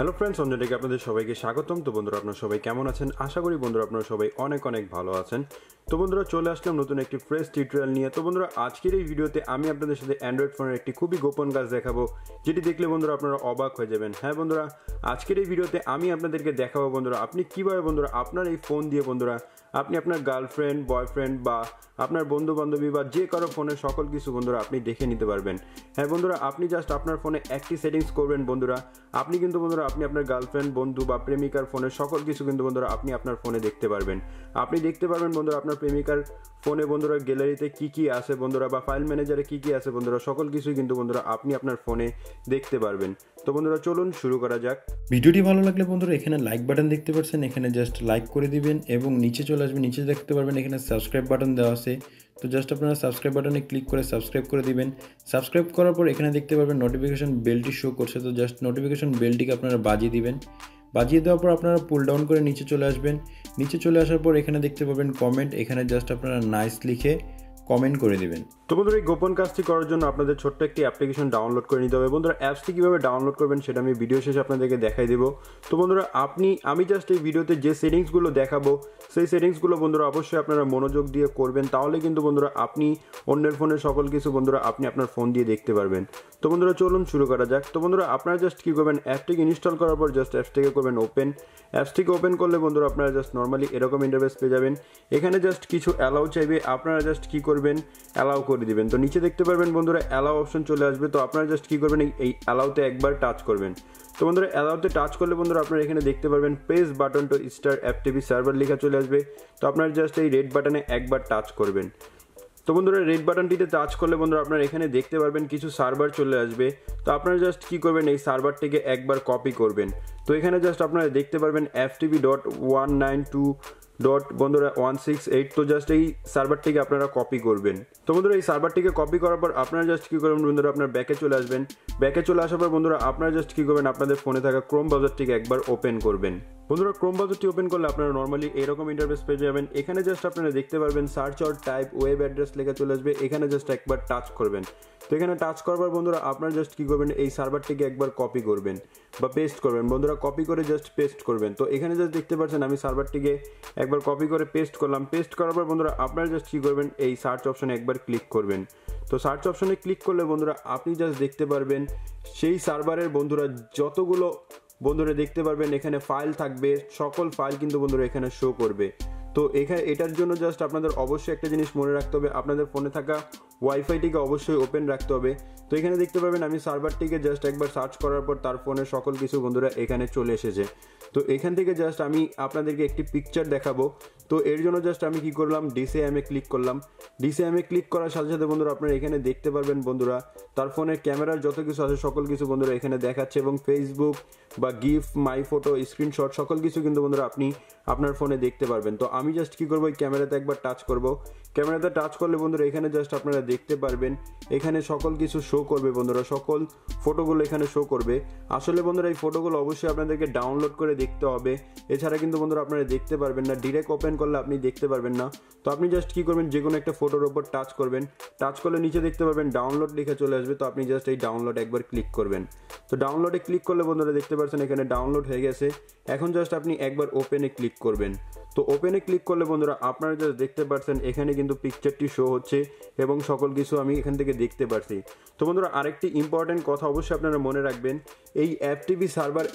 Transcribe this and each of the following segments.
Hello friends, AnjonTecH আপনাদের সবাইকে স্বাগতম। তো বন্ধুরা, আপনারা সবাই কেমন আছেন? আশা করি বন্ধুরা আপনারা সবাই অনেক অনেক ভালো আছেন। তো বন্ধুরা, চলে আসলাম নতুন একটি ফ্রেশ টিউটোরিয়াল নিয়ে। তো বন্ধুরা, আজকের এই ভিডিওতে আমি আপনাদের সাথে অ্যান্ড্রয়েড ফোনের একটি খুবই গোপন কাজ দেখাবো, যেটি দেখলে বন্ধুরা আপনারা অবাক হয়ে যাবেন। হ্যাঁ বন্ধুরা, আজকের এই ভিডিওতে আমি আপনাদেরকে দেখাবো বন্ধুরা আপনি কীভাবে বন্ধুরা আপনার এই ফোন দিয়ে বন্ধুরা আপনি আপনার গার্লফ্রেন্ড, বয়ফ্রেন্ড বা আপনার বন্ধু বান্ধবী বা যে কারো ফোনের সকল কিছু বন্ধুরা আপনি দেখে নিতে পারবেন। হ্যাঁ বন্ধুরা, আপনি জাস্ট আপনার ফোনে একটি সেটিংস করবেন বন্ধুরা, আপনি কিন্তু বন্ধুরা আপনি আপনার গার্লফ্রেন্ড, বন্ধু বা প্রেমিকার ফোনের সকল কিছু কিন্তু বন্ধুরা আপনি আপনার ফোনে দেখতে পারবেন। আপনি দেখতে পারবেন বন্ধুরা আপনার প্রেমিকার ফোনে বন্ধুরা গ্যালারিতে কি কি আছে বন্ধুরা বা ফাইল ম্যানেজারে কি কি আছে বন্ধুরা, সকল কিছুই কিন্তু বন্ধুরা আপনি আপনার ফোনে দেখতে পারবেন। তো বন্ধুরা চলুন শুরু করা যাক। ভিডিওটি ভালো লাগলে বন্ধুরা এখানে লাইক বাটন দেখতে পাচ্ছেন, এখানে জাস্ট লাইক করে দিবেন এবং নিচে চলে আসবেন, নিচে দেখতে পারবেন এখানে সাবস্ক্রাইব বাটন দেওয়া আছে। তো জাস্ট আপনারা সাবস্ক্রাইব বাটনে ক্লিক করে সাবস্ক্রাইব করে দিবেন। সাবস্ক্রাইব করার পর এখানে দেখতে পারবেন নোটিফিকেশন বেলটি শো করছে, তো জাস্ট নোটিফিকেশন বেলটিকে আপনারা বাজিয়ে দিবেন। বাজিয়ে দেওয়ার পর আপনারা পুল ডাউন করে নিচে চলে আসবেন। নিচে চলে আসার পর এখানে দেখতে পাবেন কমেন্ট, এখানে জাস্ট আপনারা নাইস লিখে কমেন্ট করে দিবেন। তো বন্ধুরা, এই গোপন কাজটি করার জন্য আপনাদের ছোট্ট একটি অ্যাপ্লিকেশন ডাউনলোড করে নিতে হবে। বন্ধুরা, অ্যাপসটি কীভাবে ডাউনলোড করবেন সেটা আমি ভিডিও শেষে আপনাদেরকে দেখাই দেবো। তো বন্ধুরা, আমি জাস্ট এই ভিডিওতে যে সেটিংসগুলো দেখাবো সেই সেটিংসগুলো বন্ধুরা অবশ্যই আপনারা মনোযোগ দিয়ে করবেন, তাহলে কিন্তু বন্ধুরা আপনি অন্যের ফোনের সকল কিছু বন্ধুরা আপনি আপনার ফোন দিয়ে দেখতে পারবেন। তো বন্ধুরা চলুন শুরু করা যাক। তো বন্ধুরা, আপনারা জাস্ট কী করবেন, অ্যাপটিকে ইনস্টল করার পর জাস্ট অ্যাপসটিকে করবেন ওপেন। অ্যাপসটিকে ওপেন করলে বন্ধুরা আপনারা জাস্ট নর্মালি এরকম ইন্টারফেস পেয়ে যাবেন। এখানে জাস্ট কিছু অ্যালাউ চাইবে, আপনারা জাস্ট কী করবেন, অ্যালাউ করে দিবেন। তো নিচে দেখতে পারবেন বন্ধুরা অ্যালাউ অপশন চলে আসবে, তো আপনারা জাস্ট কী করবেন, এই অ্যালাউতে একবার টাচ করবেন। তো বন্ধুরা, অ্যালাউতে টাচ করলে বন্ধুরা আপনারা এখানে দেখতে পারবেন press button to start app TV server লেখা চলে আসবে। তো আপনারা জাস্ট এই রেড বাটনে একবার টাচ করবেন। তো বন্ধুরা, রেড বাটনটিতে টাচ করলে বন্ধুরা আপনারা এখানে দেখতে পারবেন কিছু সার্ভার চলে আসবে। তো আপনারা জাস্ট কী করবেন, এই সার্ভারটিকে একবার কপি করবেন। তো এখানে জাস্ট আপনারা দেখতে পারবেন ftb.192.168। তো জাস্ট এই সার্ভারটিকে আপনারা কপি করবেন। তো বন্ধুরা, এই সার্ভারটিকে কপি করার পর আপনারা জাস্ট কী করবেন বন্ধুরা, আপনার ব্যাকে চলে আসবেন। ব্যাকে চলে আসার পর বন্ধুরা আপনারা জাস্ট কী করবেন, আপনাদের ফোনে থাকা ক্রোম ব্রাউজারটিকে একবার ওপেন করবেন। বন্ধুরা, ক্রোম ব্রাউজারটি ওপেন করলে আপনারা নর্মালি এরকম ইন্টারফেস পেয়ে যাবেন। এখানে জাস্ট আপনারা দেখতে পারবেন search or type web address লেখা চলে আসবে, এখানে জাস্ট একবার টাচ করবেন। তো এখানে টাচ করবার বন্ধুরা আপনারা জাস্ট কী করবেন, এই সার্ভারটিকে একবার কপি করবেন বা পেস্ট করবেন। বন্ধুরা, কপি করে জাস্ট পেস্ট করবেন। তো এখানে জাস্ট দেখতে পাচ্ছেন আমি সার্ভারটিকে একবার কপি করে পেস্ট করলাম। পেস্ট করার পর বন্ধুরা আপনারা জাস্ট কী করবেন, এই সার্চ অপশনে একবার ক্লিক করবেন। তো সার্চ অপশনে ক্লিক করলে বন্ধুরা আপনি জাস্ট দেখতে পারবেন সেই সার্ভারের বন্ধুরা যতগুলো বন্ধুরা দেখতে পারবেন এখানে ফাইল থাকবে, সকল ফাইল কিন্তু বন্ধুরা এখানে শো করবে। তো এটার জন্য জাস্ট আপনাদের অবশ্যই একটা জিনিস মনে রাখতে হবে, আপনাদের ফোনে থাকা ওয়াইফাইটিকে অবশ্যই ওপেন রাখতে হবে। তো এখানে দেখতে পাবেন আমি সার্ভারটিকে জাস্ট একবার সার্চ করার পর তার ফোনের সকল কিছু বন্ধুরা এখানে চলে এসেছে। তো এখান থেকে জাস্ট আমি আপনাদেরকে একটি পিকচার দেখাবো। তো এর জন্য জাস্ট আমি কি করলাম, ডিসিএমে ক্লিক করলাম। ডিসিএমে ক্লিক করার সাথে সাথে বন্ধুরা আপনারা এখানে দেখতে পারবেন বন্ধুরা তার ফোনের ক্যামেরার যত কিছু আছে সকল কিছু বন্ধুরা এখানে দেখাচ্ছে, এবং ফেসবুক বা গিফট, মাই ফটো, স্ক্রিনশট সকল কিছু কিন্তু বন্ধুরা আপনি আপনার ফোনে দেখতে পারবেন। তো আমি জাস্ট কী করবো, এই ক্যামেরাতে একবার টাচ করব। ক্যামেরাতে টাচ করলে বন্ধুরা এখানে জাস্ট আপনারা দেখতে পারবেন এখানে সকল কিছু শো করবে বন্ধুরা, সকল ফটোগুলো এখানে শো করবে। আসলে বন্ধুরা এই ফটোগুলো অবশ্যই আপনাদেরকে ডাউনলোড করে দেখতে হবে, এছাড়া কিন্তু বন্ধুরা আপনারা দেখতে পারবেন না, ডিরেক্ট ওপেন করলে আপনি দেখতে পারবেন না। তো আপনি জাস্ট কী করবেন, যে কোনো একটা ফটোর ওপর টাচ করবেন। টাচ করলে নিচে দেখতে পারবেন ডাউনলোড লিখে চলে আসবে। তো আপনি জাস্ট এই ডাউনলোড একবার ক্লিক করবেন। তো ডাউনলোডে ক্লিক করলে বন্ধুরা দেখতে পাচ্ছেন এখানে ডাউনলোড হয়ে গেছে। এখন জাস্ট আপনি একবার ওপেনে ক্লিক করবেন। তো ওপেনে ক্লিক করলে বন্ধুরা আপনারা জাস্ট দেখতে পাচ্ছেন এখানে কিন্তু পিকচারটি শো হচ্ছে এবং সকল কিছু আমি এখান থেকে দেখতে পাচ্ছি। তো বন্ধুরা, আরেকটি ইম্পর্টেন্ট কথা অবশ্যই আপনারা মনে রাখবেন, এই অ্যাপটিভি সার্ভার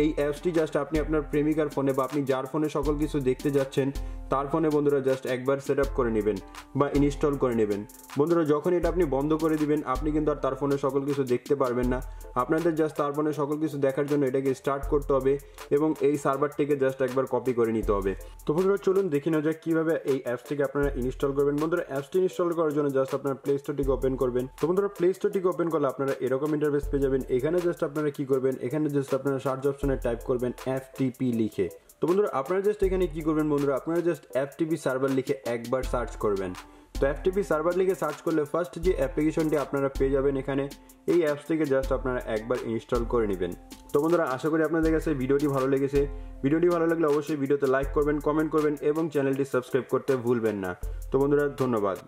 এই অ্যাপসটি জাস্ট আপনি আপনার প্রেমিকার ফোনে বা আপনি যার ফোনে সকল কিছু দেখতে যাচ্ছেন তার ফোনে বন্ধুরা জাস্ট একবার সেট আপ করে নেবেন বা ইনস্টল করে নেবেন। বন্ধুরা, যখন এটা আপনি বন্ধ করে দিবেন আপনি কিন্তু আর তার ফোনে সকল কিছু দেখতে পারবেন না। আপনাদের জাস্ট তার ফোনে সকল কিছু দেখার জন্য এটাকে স্টার্ট করতে হবে এবং এই সার্ভারটিকে জাস্ট একবার কপি করে নিতে হবে। তো বন্ধুরা চলুন দেখি নেওয়া যাক কীভাবে এই অ্যাপসটিকে আপনারা ইনস্টল করবেন। বন্ধুরা, অ্যাপসটি ইনস্টল করার জন্য জাস্ট আপনারা প্লে স্টোরটিকে ওপেন করবেন। তো বন্ধুরা, প্লে স্টোরটিকে ওপেন করলে আপনারা এরকম ইন্টারফেস পেয়ে যাবেন। এখানে জাস্ট আপনারা কী করবেন, এখানে জাস্ট আপনারা সার্চ অপশনে টাইপ করবেন FTP লিখে। তো বন্ধুরা আপনারা জাস্ট এখানে কী করবেন, বন্ধুরা আপনারা জাস্ট FTP সার্ভার লিখে একবার সার্চ করবেন। তো FTP সার্ভার লিখে সার্চ করলে ফার্স্ট যে অ্যাপ্লিকেশনটি আপনারা পেয়ে যাবেন এখানে, এই অ্যাপসটিকে জাস্ট আপনারা একবার ইনস্টল করে নেবেন। তো বন্ধুরা আশা করি আপনাদের কাছে ভিডিওটি ভালো লেগেছে। ভিডিওটি ভালো লাগলে অবশ্যই ভিডিওতে লাইক করবেন, কমেন্ট করবেন এবং চ্যানেলটি সাবস্ক্রাইব করতে ভুলবেন না। তো বন্ধুরা ধন্যবাদ।